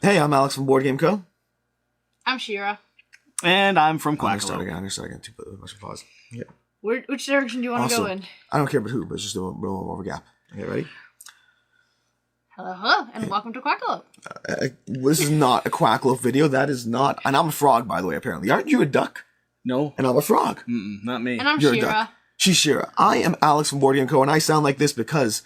Hey, I'm Alex from Board Game Co. I'm Shira. And I'm from Quackalope. I'm going to start again. Too much applause. Yeah. Which direction do you want to go in? I don't care about who, but it's just a little more of a gap. Okay, ready? Hello, and welcome to Quackalope. This is not a Quackalope video. That is not... And I'm a frog, by the way, apparently. Aren't you a duck? No. And I'm a frog. Not me. And I'm You're Shira. a duck. She's Shira. I am Alex from Board Game Co. And I sound like this because...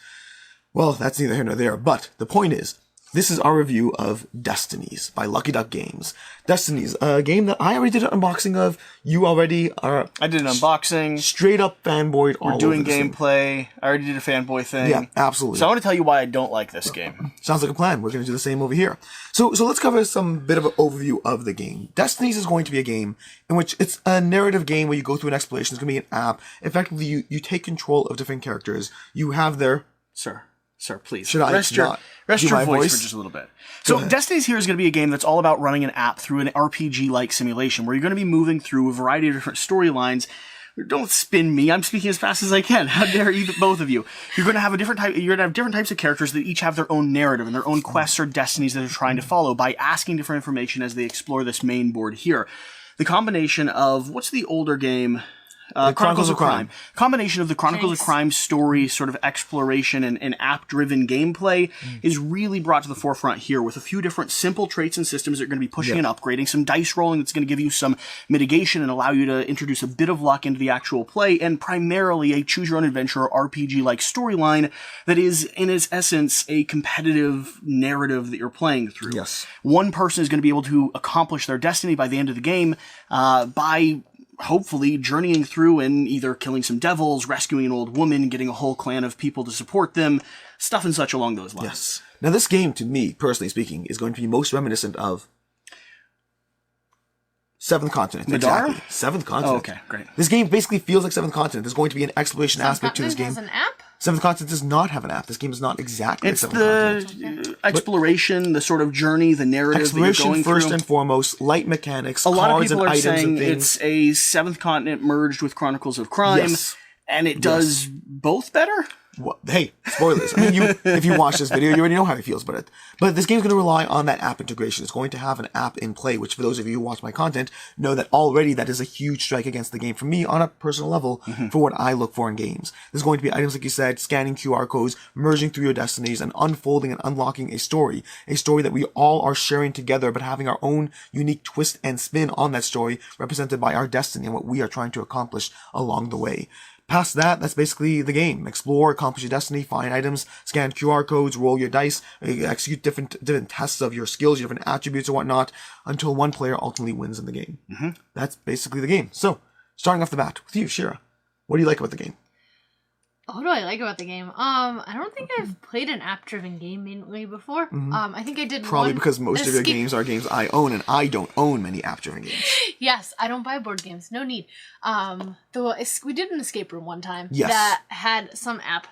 Well, that's neither here nor there. But the point is... This is our review of Destinies by Lucky Duck Games. Destinies, a game that I already did an unboxing of. You already are... I did an unboxing. Straight up fanboyed all We're doing over this gameplay. I already did a fanboy thing. Yeah, absolutely. So I want to tell you why I don't like this game. Sounds like a plan. We're going to do the same over here. So let's cover some bit of an overview of the game. Destinies is going to be a game in which it's a narrative game where you go through an exploration. It's going to be an app. Effectively, you take control of different characters. You have their... Sir, please. Should I rest your voice for just a little bit. So Destinies here is going to be a game that's all about running an app through an RPG-like simulation where you're going to be moving through a variety of different storylines. Don't spin me. I'm speaking as fast as I can. How dare you, both of you? You're going to have different types of characters that each have their own narrative and their own quests or destinies that they're trying to follow by asking different information as they explore this main board here. The combination of what's the older game? Chronicles of Crime. Combination of the Chronicles of Crime story, sort of exploration and app-driven gameplay is really brought to the forefront here with a few different simple traits and systems that are going to be pushing and upgrading, some dice rolling that's going to give you some mitigation and allow you to introduce a bit of luck into the actual play, and primarily a choose-your-own-adventure RPG-like storyline that is, in its essence, a competitive narrative that you're playing through. Yes. One person is going to be able to accomplish their destiny by the end of the game by... hopefully journeying through and either killing some devils, rescuing an old woman, getting a whole clan of people to support them, stuff and such along those lines. Yes. Now, this game, to me, personally speaking, is going to be most reminiscent of Seventh Continent. Madara? Exactly. Seventh Continent. Oh, okay, great. This game basically feels like Seventh Continent. There's going to be an exploration aspect to this game. Has an app? Seventh Continent does not have an app. This game is not exactly It's like Seventh Continent. the exploration, the sort of journey, the narrative that you're going through. First and foremost, light mechanics, a lot of cards and people are items saying and things. it's a Seventh Continent merged with Chronicles of Crime, and it does both better. Well, hey, spoilers. I mean, if you watch this video, you already know how he feels about it. But this game's going to rely on that app integration. It's going to have an app in play, which for those of you who watch my content know that already that is a huge strike against the game for me on a personal level for what I look for in games. There's going to be items, like you said, scanning QR codes, merging through your destinies, and unfolding and unlocking a story that we all are sharing together, but having our own unique twist and spin on that story, represented by our destiny and what we are trying to accomplish along the way. Past that, that's basically the game. Explore, accomplish your destiny, find items, scan QR codes, roll your dice, execute different tests of your skills, your different attributes or whatnot, until one player ultimately wins in the game. That's basically the game. So, starting off the bat with you, Shira. What do you like about the game? What do I like about the game? I don't think I've played an app-driven game mainly before. I think I did Probably because most of your games are games I own, and I don't own many app-driven games. Yes, I don't buy board games. No need. Though we did an escape room one time that had some app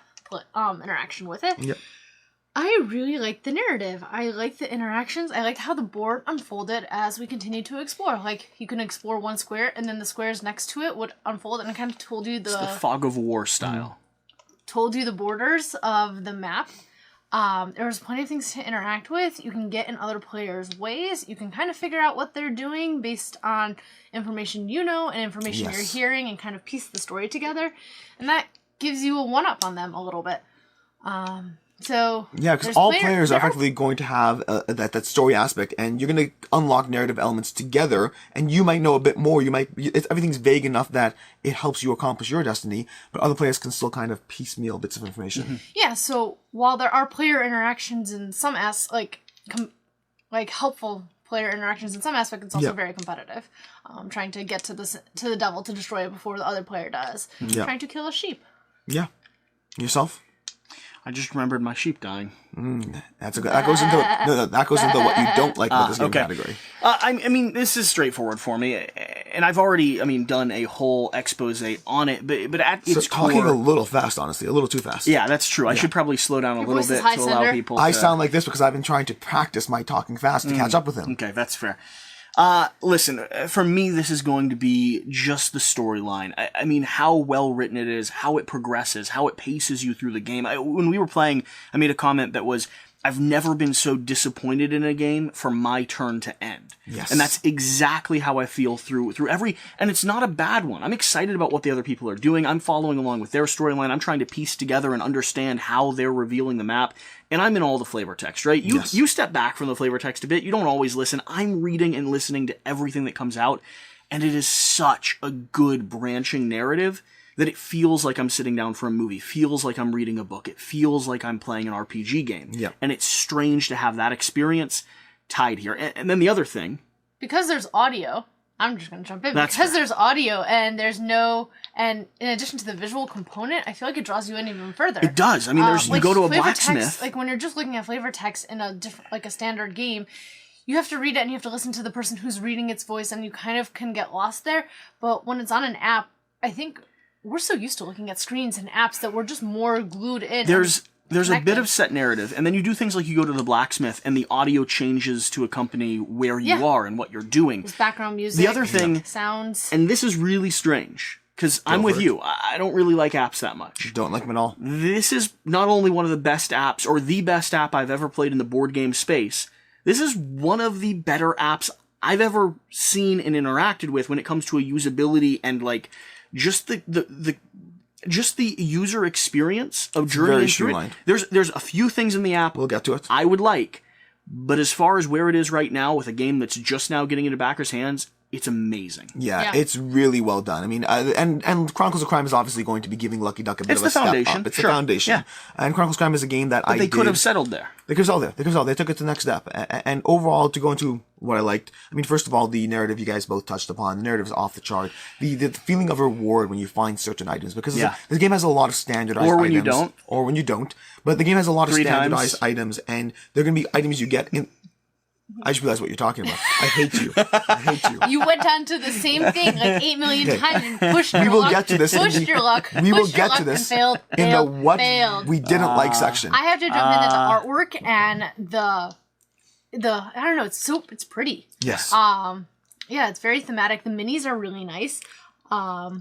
interaction with it. Yep. I really liked the narrative. I liked the interactions. I liked how the board unfolded as we continued to explore. Like, you can explore one square, and then the squares next to it would unfold, and it kind of told you It's the fog of war style. Told you the borders of the map. There was plenty of things to interact with. You can get in other players' ways. You can kind of figure out what they're doing based on information you know and information you're hearing, and kind of piece the story together. And that gives you a one-up on them a little bit. So yeah, because all players are effectively going to have that story aspect, and you're going to unlock narrative elements together, and you might know a bit more. Everything's vague enough that it helps you accomplish your destiny, but other players can still kind of piecemeal bits of information. Yeah, so while there are player interactions in some like helpful player interactions in some aspect, it's also very competitive. Trying to get to the devil to destroy it before the other player does. Trying to kill a sheep. Yeah. Yourself? I just remembered my sheep dying. That goes into what you don't like about this game category. I mean, this is straightforward for me, and I've already, done a whole expose on it. But at its core, talking a little fast, honestly, a little too fast. Yeah, that's true. I should probably slow down a little bit to allow people. I sound like this because I've been trying to practice my talking fast to catch up with him. Okay, that's fair. Listen, for me, this is going to be just the storyline. I mean, how well written it is, how it progresses, how it paces you through the game. When we were playing, I made a comment that was, I've never been so disappointed in a game for my turn to end. Yes. And that's exactly how I feel through every, and it's not a bad one. I'm excited about what the other people are doing. I'm following along with their storyline. I'm trying to piece together and understand how they're revealing the map. And I'm in all the flavor text, right? You step back from the flavor text a bit. You don't always listen. I'm reading and listening to everything that comes out. And it is such a good branching narrative that it feels like I'm sitting down for a movie, feels like I'm reading a book, it feels like I'm playing an RPG game. Yeah. And it's strange to have that experience tied here. And then the other thing... Because there's audio, I'm just going to jump in. That's because fair. there's audio and there's no... And in addition to the visual component, I feel like it draws you in even further. It does. I mean, you go to a flavor blacksmith... text, like when you're just looking at flavor text in a different, like a standard game, you have to read it and you have to listen to the person who's reading its voice, and you kind of can get lost there. But when it's on an app, I think... We're so used to looking at screens and apps that we're just more glued in. There's a bit of set narrative, and then you do things like you go to the blacksmith, and the audio changes to accompany where you are and what you're doing. There's background music. The other thing, sounds. and this is really strange, because I'm with you. I don't really like apps that much. Don't like them at all. This is not only one of the best apps, or the best app I've ever played in the board game space, this is one of the better apps I've ever seen and interacted with when it comes to a usability and like just the user experience of journeying through it. There's a few things in the app We'll get to it. I would like, but as far as where it is right now with a game that's just now getting into backers' hands, it's amazing. Yeah, it's really well done. I mean, and Chronicles of Crime is obviously going to be giving Lucky Duck a bit of a step up. It's the foundation. Yeah. And Chronicles of Crime is a game that But they could have settled there. They could have settled there. They took it to the next step. And overall, to go into what I liked, I mean, first of all, the narrative you guys both touched upon. The narrative is off the chart. The feeling of reward when you find certain items, because the game has a lot of standardized items. Or when you don't. But the game has a lot of standardized items, and they're going to be items you get in... I just realized what you're talking about. I hate you. I hate you. You went on to the same thing like 8 million times and pushed your luck. We will get to this. Pushed your luck. We will get to this failed, in the what failed. we didn't like section. I have to jump into the artwork and the I don't know. It's pretty. Yes. Yeah, it's very thematic. The minis are really nice. I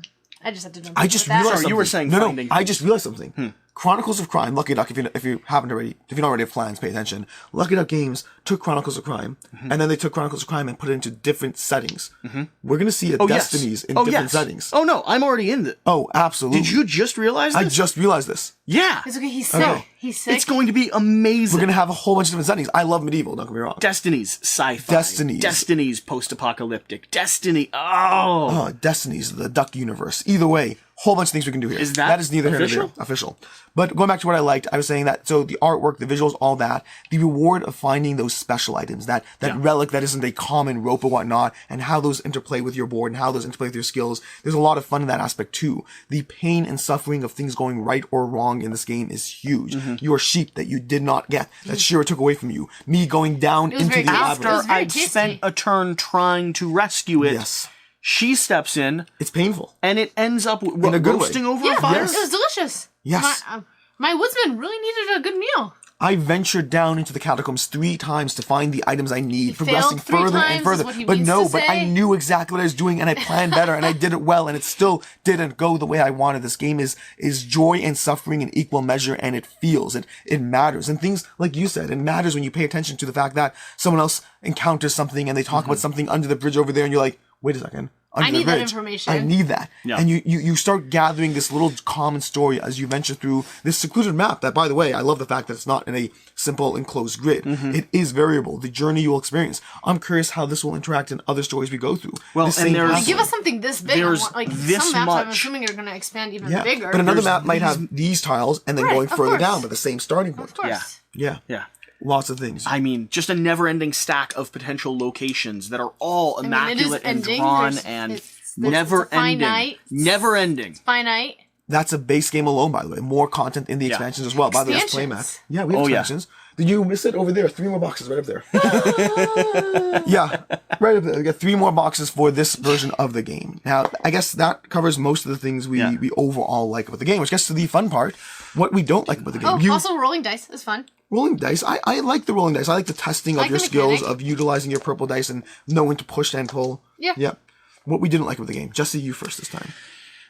just have to jump. I just into that. realized Sorry, you were saying no. finding I just realized something. Chronicles of Crime, Lucky Duck. If you haven't already, if you don't already have plans, pay attention. Lucky Duck Games took Chronicles of Crime, and then they took Chronicles of Crime and put it into different settings. We're gonna see Destinies in different settings. Oh no, I'm already in it. Oh, absolutely. Did you just realize this? I just realized this. Yeah. It's okay. He's sick. Okay. He's sick. It's going to be amazing. We're gonna have a whole bunch of different settings. I love medieval. Don't get me wrong. Destinies, sci-fi. Destinies. Post-apocalyptic. Destiny. Oh. Destinies, the Duck universe. Either way, whole bunch of things we can do here. Is that is neither official? here nor there. Official. But going back to what I liked, I was saying that, so the artwork, the visuals, all that, the reward of finding those special items, that relic that isn't a common rope or whatnot, and how those interplay with your board and how those interplay with your skills. There's a lot of fun in that aspect too. The pain and suffering of things going right or wrong in this game is huge. Your sheep that you did not get, that Shira took away from you. Me going down into the After labyrinth. I'd spent a turn trying to rescue it. Yes. She steps in, It's painful. and it ends up In a good way. roasting over Yeah, a fire. it was delicious. Yes. My woodsman really needed a good meal. I ventured down into the catacombs 3 times to find the items I need, He progressing failed 3 further times, and is further. what he But means no, to but I say. knew exactly what I was doing, and I planned better, and I did it well, and it still didn't go the way I wanted. This game is joy and suffering in equal measure, and it feels, it matters. And things, like you said, it matters when you pay attention to the fact that someone else encounters something, and they talk about something under the bridge over there, and you're like, wait a second. Under I the need that bridge. information. I need that. Yeah. And you start gathering this little common story as you venture through this secluded map that, by the way, I love the fact that it's not in a simple enclosed grid. It is variable. The journey you will experience. I'm curious how this will interact in other stories we go through. Well, This and same there's- pathway. Give us something this big. There's Like this some maps, I'm much- assuming are going to expand even Yeah, bigger. but another There's map might these- have these tiles and then Right, going of further course. down, but the same starting point. Of course. Yeah. Yeah. Yeah. Lots of things. I mean, just a never-ending stack of potential locations that are all it is immaculate and ending. drawn There's- and it's never-ending. finite. Never-ending. Finite. That's a base game alone, by the way. More content in the expansions as well. By the way, it's Expansions. playmat. Yeah, we have Oh, yeah. expansions. Did you miss it over there? 3 more boxes right up there. Yeah, right up there. We got 3 more boxes for this version of the game. Now, I guess that covers most of the things we overall like about the game, which gets to the fun part. What we don't like about the game. Oh, also rolling dice is fun. Rolling dice. I like the rolling dice. I like the testing of like your the skills, mechanic. of utilizing your purple dice and knowing to push and pull. Yeah. What we didn't like with the game. Jesse, you first this time.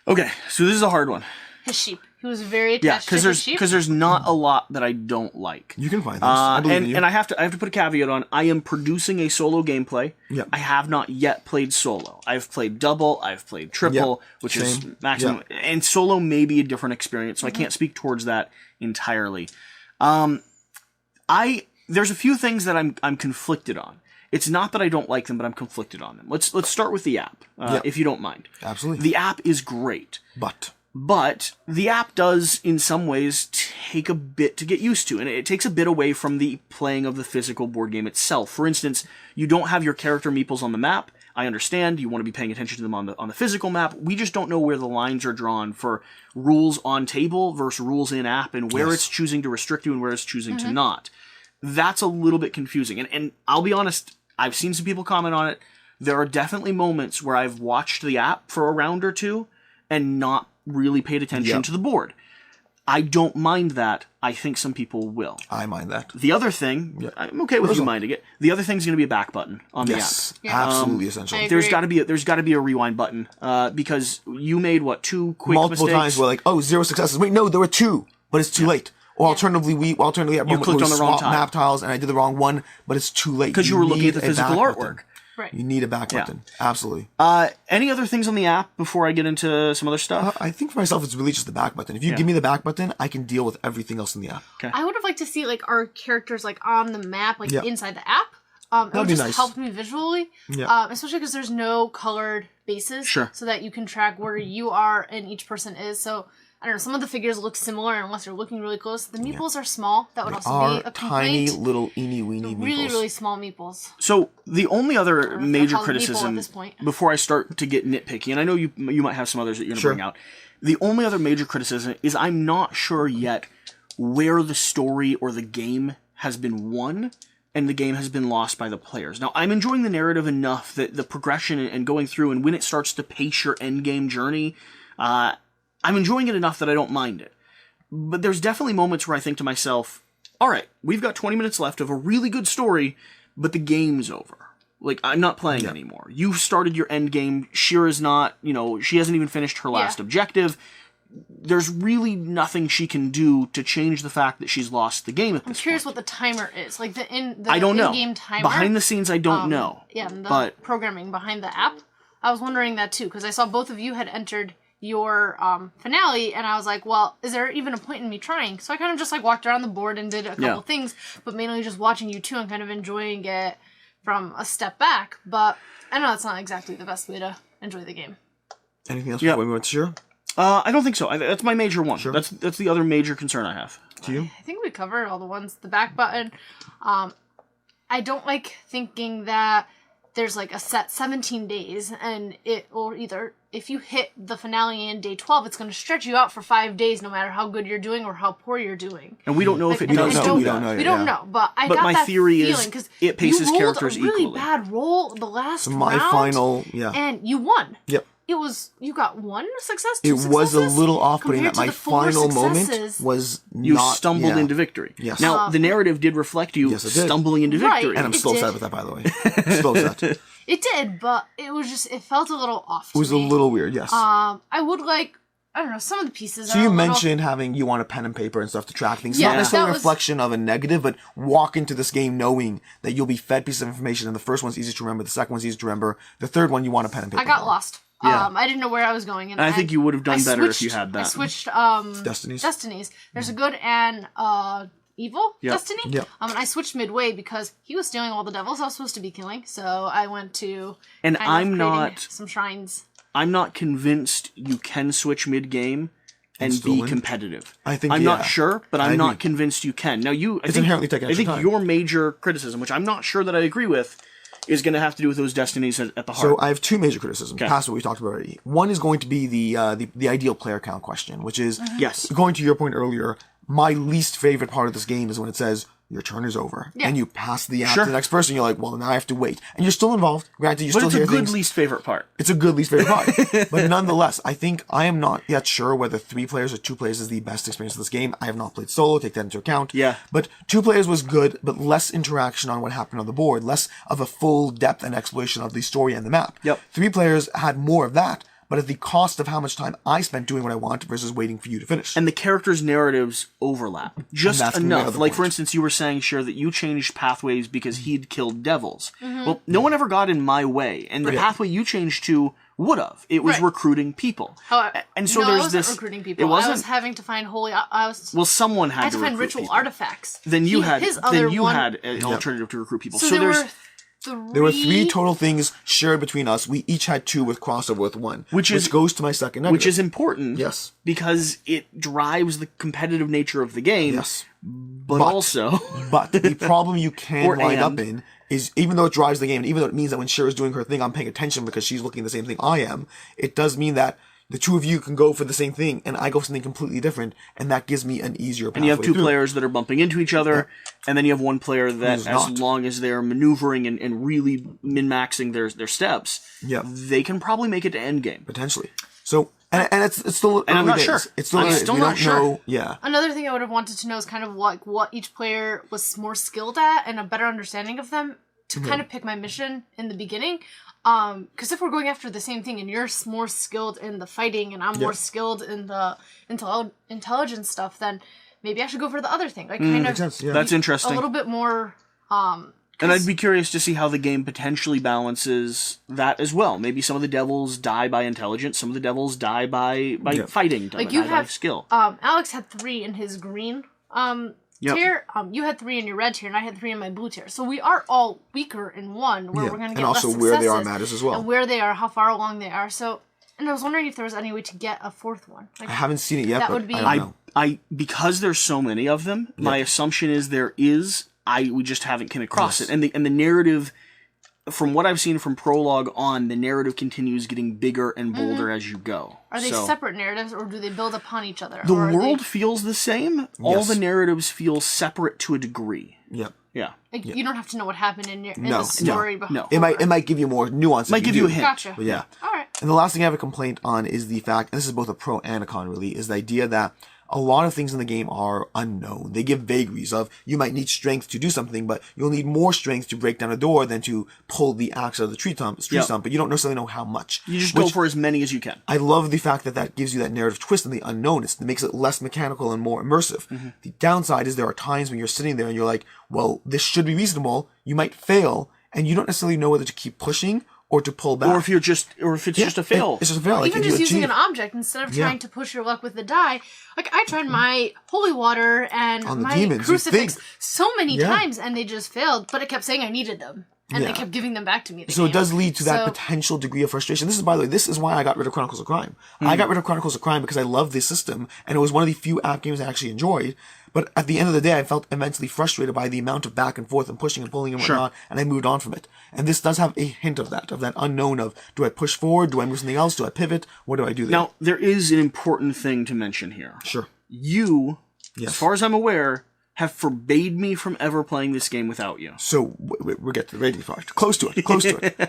Okay, so this is a hard one. his sheep. He was very attached to his sheep. Because there's not a lot that I don't like. You can find this. I believe in you. And I have to put a caveat on. I am producing a solo gameplay. Yep. I have not yet played solo. I've played double. I've played triple, which is maximum. Yep. And solo may be a different experience, so I can't speak towards that entirely. There's a few things that I'm conflicted on. It's not that I don't like them, but I'm conflicted on them. Let's start with the app, if you don't mind. Absolutely. The app is great. But the app does, in some ways, take a bit to get used to, and it takes a bit away from the playing of the physical board game itself. For instance, you don't have your character meeples on the map. I understand you want to be paying attention to them on the physical map. We just don't know where the lines are drawn for rules on table versus rules in app, and where it's choosing to restrict you and where it's choosing to not. That's a little bit confusing. And I'll be honest, I've seen some people comment on it. There are definitely moments where I've watched the app for a round or two and not really paid attention to the board. I don't mind that. I think some people will. I mind that. The other thing, I'm okay with you minding it. The other thing's going to be a back button on the app. Absolutely essential. There's got to be a rewind button because you made 2 quick multiple mistakes. times we're like, 0 successes. Wait, no, there were 2, but it's too late. Or alternatively, you clicked on the wrong tile. Map tiles, and I did the wrong one, but it's too late because you were looking at the physical artwork. Right. You need a back button. Absolutely. Any other things on the app before I get into some other stuff? I think for myself, it's really just the back button. If you give me the back button, I can deal with everything else in the app. Okay. I would have liked to see our characters on the map, inside the app. It would just help me visually, especially because there's no colored bases, so that you can track where you are and each person is. So I don't know. Some of the figures look similar unless you're looking really close. The meeples are small. That would also be a complaint. Tiny little eeny-weeny meeples. Really, really small meeples. So the only other major criticism before I start to get nitpicky, and I know you might have some others that you're going to bring out. The only other major criticism is I'm not sure yet where the story or the game has been won and the game has been lost by the players. Now, I'm enjoying the narrative enough that the progression and going through, and when it starts to pace your endgame journey, I'm enjoying it enough that I don't mind it. But there's definitely moments where I think to myself, all right, we've got 20 minutes left of a really good story, but the game's over. I'm not playing anymore. You've started your end game. Shira's not, she hasn't even finished her last objective. There's really nothing she can do to change the fact that she's lost the game at this point. I'm curious what the timer is. The I don't know. in-game timer. Behind the scenes, I don't know. Yeah, but programming behind the app. I was wondering that too, because I saw both of you had entered your finale, and I was like, well, is there even a point in me trying? So I kind of just walked around the board and did a couple things, but mainly just watching you two and kind of enjoying it from a step back. But I know that's not exactly the best way to enjoy the game. Anything else before we went to Shira? I don't think so. That's my major one. Sure. That's the other major concern I have. To you? I think we covered all the ones. The back button. I don't like thinking that there's a set 17 days, and it will either, if you hit the finale in day 12, it's going to stretch you out for 5 days, no matter how good you're doing or how poor you're doing. And we don't know if it does do that. We don't know, but I got my that theory feeling, is it paces characters equally. You equally. rolled a really bad roll the last round. My final, and you won. Yep. You got 1 success, 2 successes? It was a little off-putting that my final moment was you stumbled into victory. Yes. Now, the narrative did reflect you stumbling into victory. Right, and I'm still upset with that, by the way. Still upset. It did, but it was it felt a little off to me. It was a little weird, yes. I would I don't know, some of the pieces So you mentioned having you want a pen and paper and stuff to track things. Yeah, not necessarily a reflection of a negative, but walk into this game knowing that you'll be fed pieces of information, and the first one's easy to remember, the second one's easy to remember, the third one you want a pen and paper. I got lost. I didn't know where I was going. And I think you would have done better if you had that. I switched Destinies. There's a good and evil Destiny. Yep. And I switched midway because he was stealing all the devils I was supposed to be killing. So I went to some shrines. I'm not convinced you can switch mid-game and be competitive. I'm not sure, but I'm not convinced you can. Now inherently taking extra time. Your major criticism, which I'm not sure that I agree with, is going to have to do with those Destinies at the heart. So I have 2 major criticisms, past what we talked about already. One is going to be the ideal player count question, which is, going to your point earlier, my least favorite part of this game is when it says, your turn is over. Yeah. And you pass the app to the next person, you're like, well, now I have to wait. And you're still involved. Granted, you still hear things. But it's a good least favorite part. It's a good least favorite part. But nonetheless, I think I am not yet sure whether 3 players or 2 players is the best experience of this game. I have not played solo, take that into account. Yeah. But 2 players was good, but less interaction on what happened on the board, less of a full depth and exploration of the story and the map. Yep. 3 players had more of that, but at the cost of how much time I spent doing what I want versus waiting for you to finish. And the characters' narratives overlap just that's my enough. other Like, for point. instance, you were saying, Cher, that you changed pathways because he'd killed devils. Well, no one ever got in my way, and the pathway you changed to would have. It was Right. recruiting people. And so no, I there's wasn't this. recruiting people. It wasn't. I was having to find holy. I was. Well, someone had I had to find recruit ritual people. artifacts. Then you had. His Then other you one, had an alternative to recruit people. So, So there there's. were three. There were 3 total things shared between us. We each had 2 with crossover with 1, which goes to my second negative. Which is important. Yes. Because it drives the competitive nature of the game. Yes. But also. But the problem you can Or wind and. up in is, even though it drives the game, and even though it means that when Cher is doing her thing, I'm paying attention because she's looking at the same thing I am, it does mean that the 2 of you can go for the same thing, and I go for something completely different, and that gives me an easier pathway And you have 2 through. players that are bumping into each other, and then you have one player that, Who's as not. long as they're maneuvering and really min-maxing their steps, they can probably make it to endgame. Potentially. So, and it's still early And I'm not days. sure. It's still I'm early days. still We not don't sure. know. Yeah. Another thing I would have wanted to know is kind of like what each player was more skilled at and a better understanding of them to kind of pick my mission in the beginning. Because if we're going after the same thing and you're more skilled in the fighting and I'm more skilled in the intelligence stuff, then maybe I should go for the other thing. Like kind of sense, yeah. That's interesting. a little bit more. And I'd be curious to see how the game potentially balances that as well. Maybe some of the devils die by intelligence, some of the devils die by fighting, Like die you by have skill. Alex had 3 in his green Yep. tier. You had 3 in your red tier, and I had 3 in my blue tier. So we are all weaker in one, where Yeah. we're going to And get also less where they are successes, matters as well. and where they are, how far along they are. So, and I was wondering if there was any way to get a 4th one. Like, I haven't seen it yet, That but would be- I don't know. I because there's so many of them, my assumption is there is. We just haven't come across it, and the narrative, from what I've seen from prologue on, the narrative continues getting bigger and bolder as you go. are they So, separate narratives, or do they build upon each other? The or are they- world feels the same. All Yes. the narratives feel separate to a degree. Yeah. Yeah, like, you don't have to know what happened in the No, story behind. no. It might give you more nuance. might give you a hint. Gotcha. But yeah. All right. And the last thing I have a complaint on is the fact, and this is both a pro and a con really, is the idea that a lot of things in the game are unknown. They give vagaries of, you might need strength to do something, but you'll need more strength to break down a door than to pull the axe out of the tree stump, but you don't necessarily know how much. You just go for as many as you can. I love the fact that that gives you that narrative twist and the unknown. It makes it less mechanical and more immersive. The downside is there are times when you're sitting there and you're like, well, this should be reasonable. You might fail, and you don't necessarily know whether to keep pushing or to pull back. Or if it's just a fail. It's just a fail. Like, Even if you just using achieve- an object instead of trying to push your luck with the die. Like, I tried my holy water and On the my demons, you crucifix think. so many Yeah. times, and they just failed, but it kept saying I needed them. And they kept giving them back to me. So it does lead to that potential degree of frustration. This is, by the way, this is why I got rid of Chronicles of Crime. I got rid of Chronicles of Crime because I love this system, and it was one of the few app games I actually enjoyed. But at the end of the day, I felt immensely frustrated by the amount of back and forth and pushing and pulling and whatnot, and I moved on from it. And this does have a hint of that unknown of, do I push forward? Do I move something else? Do I pivot? What do I do there? Now, there is an important thing to mention here. Sure. You, as far as I'm aware, have forbade me from ever playing this game without you. So we'll get to the rating part. Close to it.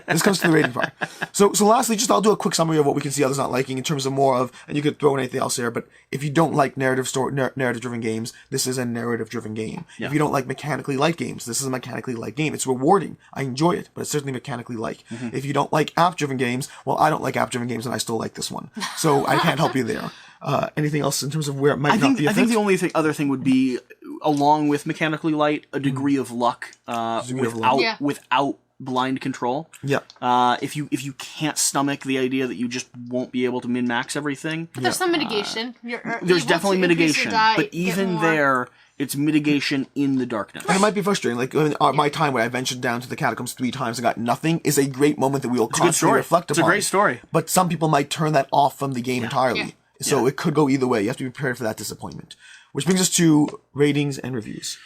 This comes to the rating part. So lastly, I'll do a quick summary of what we can see others not liking in terms of more of, and you could throw in anything else there, but if you don't like narrative-driven games, this is a narrative-driven game. Yeah. If you don't like mechanically light games, this is a mechanically light game. It's rewarding. I enjoy it, but it's certainly mechanically light. If you don't like app-driven games, well, I don't like app-driven games, and I still like this one. So I can't help you there. Anything else in terms of where it might not be a I think fit? the only other thing would be, along with mechanically light, a degree of luck, without blind control. Yeah. If you can't stomach the idea that you just won't be able to min-max everything, But there's some mitigation. You're there's able definitely to increase mitigation. your die, But get even more. there, it's mitigation in the darkness. And it might be frustrating. Like my time where I ventured down to the catacombs 3 times and got nothing is a great moment that we will a good constantly story. reflect It's upon. a great story. But some people might turn that off from the game entirely. Yeah. So it could go either way. You have to be prepared for that disappointment. Which brings us to ratings and reviews.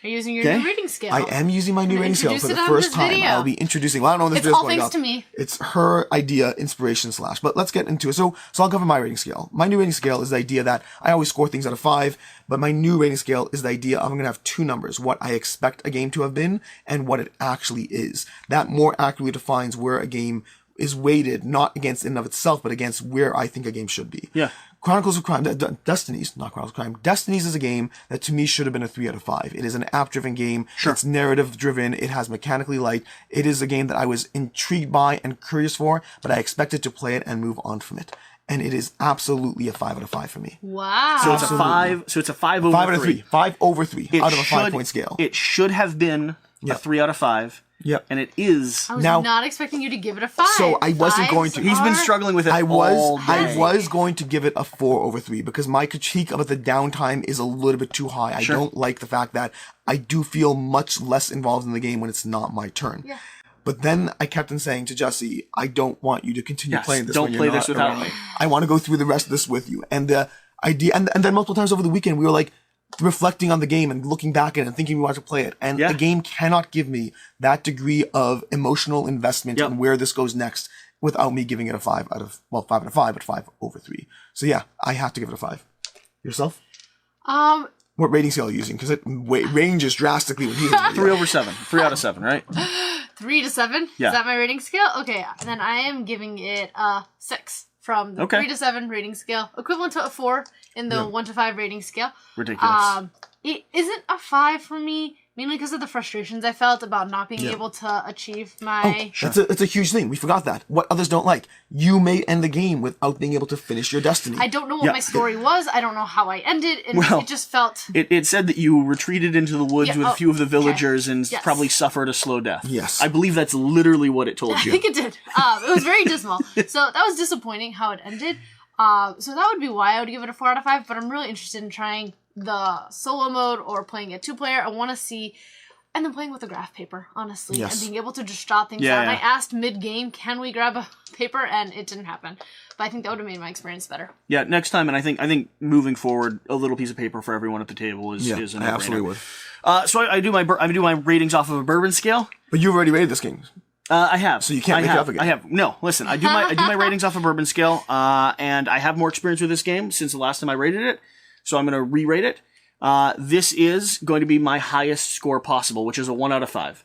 Are you using your new rating scale? I am using my new rating scale for Introduce the it on first this time. video. I'll be introducing. Well, I don't know when this It's video's all going thanks up. to me. It's her idea, inspiration / But let's get into it. So I'll cover my rating scale. My new rating scale is the idea that I always score things out of 5, but my new rating scale is the idea of I'm going to have 2 numbers: what I expect a game to have been and what it actually is. That more accurately defines where a game is weighted not against in and of itself, but against where I think a game should be. Yeah. Chronicles of Crime, Destinies, not Chronicles of Crime. Destinies is a game that to me should have been a 3 out of 5. It is an app-driven game. Sure. It's narrative-driven. It has mechanically light. It is a game that I was intrigued by and curious for, but I expected to play it and move on from it. And it is absolutely a 5 out of 5 for me. Wow. So it's a 5. So it's a 5 over 5 out of 3. 3. 5 over 3 out of a 5-point scale. It should have been a 3 out of 5. Yep. And it is. I was Now- not expecting you to give it a 5. So I wasn't going to. He's been struggling with it all day. I was going to give it a 4 over 3 because my critique of the downtime is a little bit too high. I don't like the fact that I do feel much less involved in the game when it's not my turn. Yeah. But then I kept on saying to Jesse, I don't want you to continue playing this. Don't when you're play not this without around. me. I want to go through the rest of this with you. And the idea, and then multiple times over the weekend, we were like reflecting on the game and looking back at it and thinking we want to play it. And the game cannot give me that degree of emotional investment in where this goes next without me giving it a 5 out of, 5 out of 5, but 5 over 3. So yeah, I have to give it a 5. Yourself? What rating scale are you using? Because it ranges drastically with you. 3 over 7. 3 out of 7, right? 3 to 7? Yeah. Is that my rating scale? Okay, then I am giving it a 6 from the 3 to 7 rating scale, equivalent to a 4 in the 1 to 5 rating scale. Ridiculous. It isn't a 5 for me, mainly because of the frustrations I felt about not being able to achieve my... That's a huge thing. We forgot that. What others don't like. You may end the game without being able to finish your destiny. I don't know what my story was. I don't know how I ended. And it just felt... It said that you retreated into the woods with a few of the villagers and probably suffered a slow death. Yes. I believe that's literally what it told you. I think it did. It was very dismal. So that was disappointing how it ended. So that would be why I would give it a 4 out of 5, but I'm really interested in trying the solo mode or playing a 2-player. I want to see... And then playing with a graph paper, honestly, and being able to just jot things down. I asked mid-game, can we grab a paper? And it didn't happen. But I think that would have made my experience better. Yeah, next time, and I think moving forward, a little piece of paper for everyone at the table is a no-brainer. I absolutely would. So I do my ratings off of a bourbon scale. But you've already rated this game. I have. So you can't make it up again. I have. No, listen, I do my ratings off of bourbon scale, and I have more experience with this game since the last time I rated it, so I'm going to re-rate it. This is going to be my highest score possible, which is a 1 out of 5.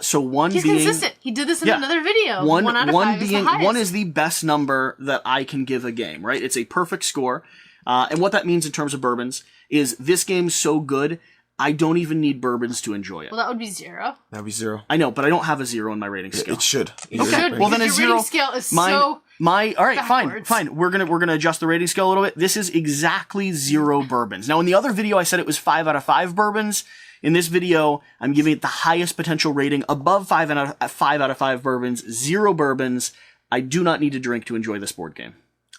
So one He's being consistent. He did this in another video. 1 out of 5 is the highest. 1 is the best number that I can give a game, right? It's a perfect score. And what that means in terms of bourbons is this game's so good, I don't even need bourbons to enjoy it. Well, that would be 0. That would be 0. I know, but I don't have a 0 in my rating scale. It should. Okay. Well, then a your 0. rating scale is all right, backwards. fine. We're gonna adjust the rating scale a little bit. This is exactly 0 bourbons. Now, in the other video, I said it was 5 out of 5 bourbons. In this video, I'm giving it the highest potential rating, above 5 out of 5 bourbons, 0 bourbons. I do not need to drink to enjoy this board game.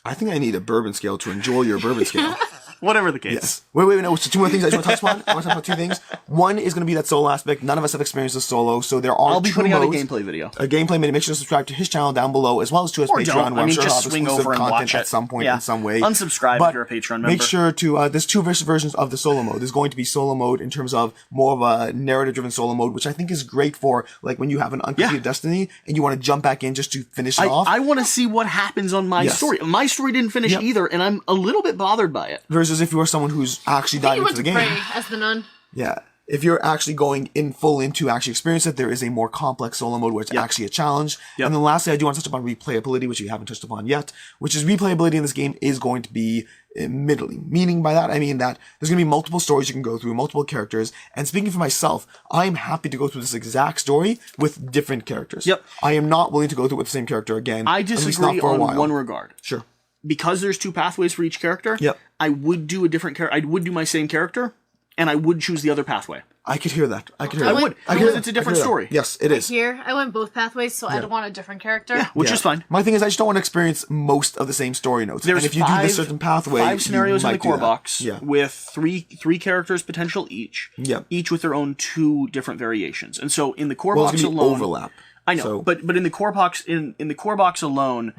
I think I need a bourbon scale to enjoy your bourbon scale. Whatever the case. Yes. Wait, no. So 2 more things I just want to touch upon. I want to talk about 2 things. One is going to be that solo aspect. None of us have experienced the solo, so there are I'll be 2 putting out a modes. gameplay video. A gameplay video. Make sure to subscribe to his channel down below, as well as to his Or Patreon, don't. where I'm sure he'll just have swing exclusive over and content watch it at some point in some way. Unsubscribe if you're a Patreon member. Make sure to, there's 2 versions of the solo mode. There's going to be solo mode in terms of more of a narrative-driven solo mode, which I think is great for, like, when you have an uncompleted Destiny and you want to jump back in just to finish it off. I want to see what happens on my story. My story didn't finish either, and I'm a little bit bothered by it. Versus if you are someone who's actually diving into the game. Pray as the nun. Yeah. If you're actually going in full into actually experience it, there is a more complex solo mode where it's actually a challenge. And then lastly, I do want to touch upon replayability, which we haven't touched upon yet, which is replayability in this game is going to be middling. Meaning by that, I mean that there's going to be multiple stories you can go through, multiple characters. And speaking for myself, I'm happy to go through this exact story with different characters. Yep. I am not willing to go through with the same character again. I at least disagree not for a on while. one regard. Sure. Because there's 2 pathways for each character, I would do a different character. I would do my same character, and I would choose the other pathway. I could hear that. I could hear that. I would, because it's a different story. Yes, it is. Here, I went both pathways, so I'd want a different character. Yeah, which is fine. My thing is, I just don't want to experience most of the same story notes. There's and if you do this certain pathway, 5 scenarios you in might the core do that. box with three characters potential each. Yep. Each with their own 2 different variations. And so in the core Well, box it's gonna be alone, overlap. I know, So- but in the core box in the core box alone,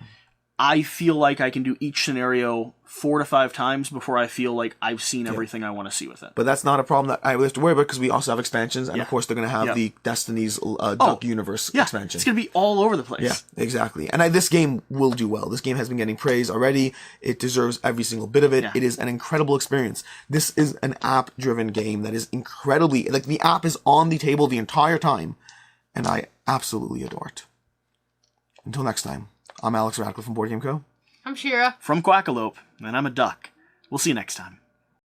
I feel like I can do each scenario 4 to 5 times before I feel like I've seen everything I want to see with it. But that's not a problem that I really have to worry about because we also have expansions, and of course they're going to have the Destinies Duck Universe expansion. It's going to be all over the place. Yeah, exactly. And this game will do well. This game has been getting praise already. It deserves every single bit of it. Yeah. It is an incredible experience. This is an app-driven game that is incredibly... Like, the app is on the table the entire time, and I absolutely adore it. Until next time, I'm Alex Radcliffe from Board Game Co. I'm Shira. From Quackalope, and I'm a duck. We'll see you next time.